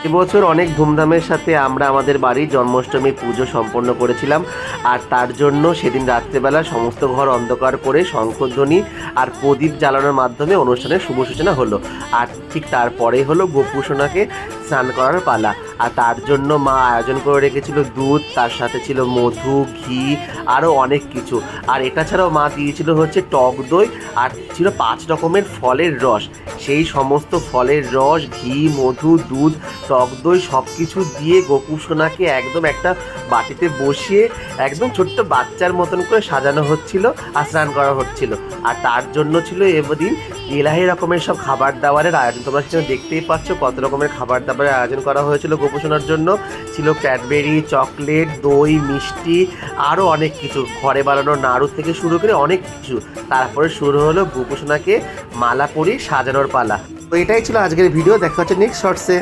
এবছর অনেক ধুমধামের সাথে আমরা আমাদের বাড়ির জন্মাষ্টমী পুজো সম্পন্ন করেছিলাম। আর তার জন্য সেদিন রাত্রেবেলা সমস্ত ঘর অন্ধকার করে শঙ্খধ্বনি আর প্রদীপ জ্বালানোর মাধ্যমে অনুষ্ঠানের শুভ সূচনা হলো। আর ঠিক তারপরেই হলো গোপুসোনাকে স্নান করার পালা। আর তার জন্য মা আয়োজন করে রেখেছিল দুধ, তার সাথে ছিল মধু, ঘি, আরও অনেক কিছু। আর এটা ছাড়াও মা দিয়েছিল হচ্ছে টক দই, আর ছিল 5 রকমের ফলের রস। সেই সমস্ত ফলের রস, ঘি, মধু, দুধ, টক দই সব কিছু দিয়ে গোপুসোনাকে একদম একটা বাটিতে বসিয়ে একদম ছোট্ট বাচ্চার মতন করে সাজানো হচ্ছিল আর স্নান করা হচ্ছিল। আর তার জন্য ছিল এদিন এলাহি রকমের সব খাবার দাবারের আয়োজন। তোমরা সেখানে দেখতেই পাচ্ছ কত রকমের খাবার দাবারের আয়োজন করা হয়েছিল গোপুসোনার জন্য। ছিল ক্যাডবেরি, চকলেট, দই, মিষ্টি, আরও অনেক কিছু, ঘরে বানানো নাড়ু থেকে শুরু করে অনেক কিছু। তারপরে শুরু হলো গোপুসোনাকে মালা পরিয়ে সাজানোর পালা। তো এটাই ছিল আজকের ভিডিও। দেখা হচ্ছে নেক্সট শর্টসে।